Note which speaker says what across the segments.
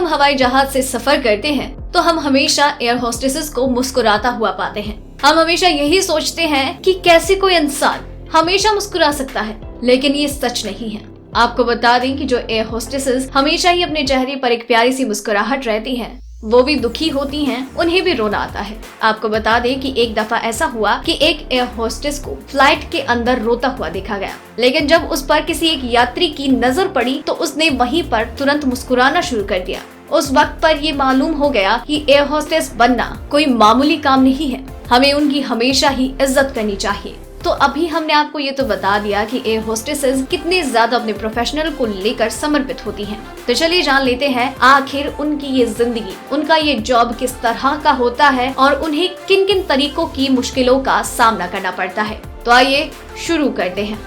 Speaker 1: हम हवाई जहाज से सफर करते हैं तो हम हमेशा एयर होस्टेसेस को मुस्कुराता हुआ पाते हैं। हम हमेशा यही सोचते हैं कि कैसे कोई इंसान हमेशा मुस्कुरा सकता है, लेकिन ये सच नहीं है। आपको बता दें कि जो एयर होस्टेसेस हमेशा ही अपने चेहरे पर एक प्यारी सी मुस्कुराहट रहती है, वो भी दुखी होती हैं, उन्हें भी रोना आता है। आपको बता दें कि एक दफा ऐसा हुआ कि एक एयर होस्टेस को फ्लाइट के अंदर रोता हुआ देखा गया, लेकिन जब उस पर किसी एक यात्री की नजर पड़ी तो उसने वहीं पर तुरंत मुस्कुराना शुरू कर दिया। उस वक्त पर ये मालूम हो गया कि एयर होस्टेस बनना कोई मामूली काम नहीं है, हमें उनकी हमेशा ही इज्जत करनी चाहिए। तो अभी हमने आपको ये तो बता दिया कि एयर होस्टेसेस कितने ज्यादा अपने प्रोफेशनल को लेकर समर्पित होती हैं। तो चलिए जान लेते हैं आखिर उनकी ये जिंदगी, उनका ये जॉब किस तरह का होता है और उन्हें किन किन तरीकों की मुश्किलों का सामना करना पड़ता है। तो आइए शुरू करते हैं।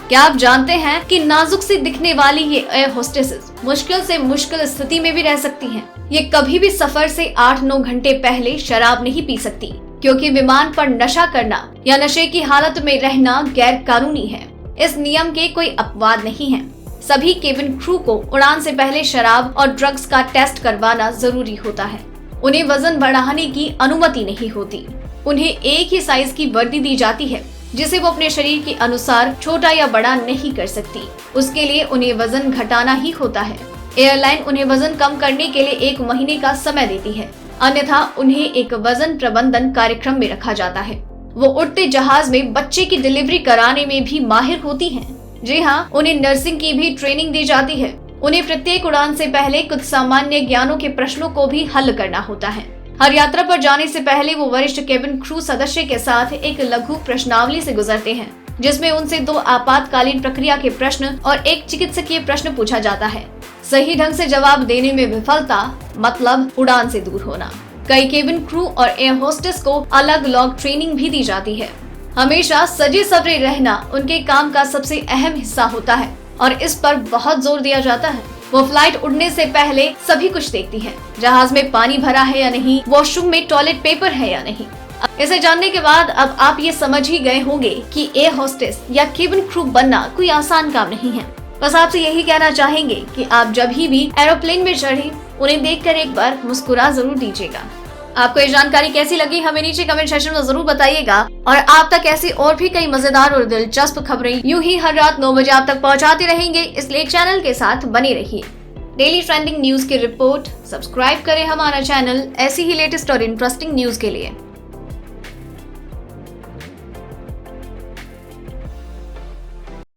Speaker 1: क्या आप जानते हैं कि नाजुक सी दिखने वाली ये एयर होस्टेसेस मुश्किल से मुश्किल स्थिति में भी रह सकती हैं। ये कभी भी सफर से 8-9 घंटे पहले शराब नहीं पी सकती, क्योंकि विमान पर नशा करना या नशे की हालत में रहना गैर कानूनी है। इस नियम के कोई अपवाद नहीं है। सभी केबिन क्रू को उड़ान से पहले शराब और ड्रग्स का टेस्ट करवाना जरूरी होता है। उन्हें वजन बढ़ाने की अनुमति नहीं होती। उन्हें एक ही साइज की वर्दी दी जाती है, जिसे वो अपने शरीर के अनुसार छोटा या बड़ा नहीं कर सकती। उसके लिए उन्हें वजन घटाना ही होता है। एयरलाइन उन्हें वजन कम करने के लिए 1 महीने का समय देती है, अन्यथा उन्हें एक वजन प्रबंधन कार्यक्रम में रखा जाता है। वो उड़ते जहाज में बच्चे की डिलीवरी कराने में भी माहिर होती हैं। जी हाँ, उन्हें नर्सिंग की भी ट्रेनिंग दी जाती है। उन्हें प्रत्येक उड़ान से पहले कुछ सामान्य ज्ञानों के प्रश्नों को भी हल करना होता है। हर यात्रा पर जाने से पहले वो वरिष्ठ केबिन क्रू सदस्य के साथ एक लघु प्रश्नावली से गुजरते हैं, जिसमें उनसे 2 आपातकालीन प्रक्रिया के प्रश्न और 1 चिकित्सकीय प्रश्न पूछा जाता है। सही ढंग से जवाब देने में विफलता मतलब उड़ान से दूर होना। कई केबिन क्रू और एयर होस्टेस को अलग अलग ट्रेनिंग भी दी जाती है। हमेशा सजे सवरे रहना उनके काम का सबसे अहम हिस्सा होता है और इस पर बहुत जोर दिया जाता है। वो फ्लाइट उड़ने से पहले सभी कुछ देखती है। जहाज में पानी भरा है या नहीं, वॉशरूम में टॉयलेट पेपर है या नहीं। इसे जानने के बाद अब आप ये समझ ही गए होंगे कि एयर होस्टेस या केबिन क्रू बनना कोई आसान काम नहीं है। बस आपसे यही कहना चाहेंगे कि आप जब भी एरोप्लेन में चढ़े, उन्हें देखकर एक बार मुस्कुरा जरूर दीजिएगा। आपको ये जानकारी कैसी लगी हमें नीचे कमेंट सेक्शन में जरूर बताइएगा और आप तक ऐसी और भी कई मजेदार और दिलचस्प खबरें यूं ही हर रात 9 बजे आप तक पहुंचाते रहेंगे, इसलिए चैनल के साथ बने रहिए। डेली ट्रेंडिंग न्यूज की रिपोर्ट सब्सक्राइब करें हमारा चैनल ऐसी ही लेटेस्ट और इंटरेस्टिंग न्यूज के लिए।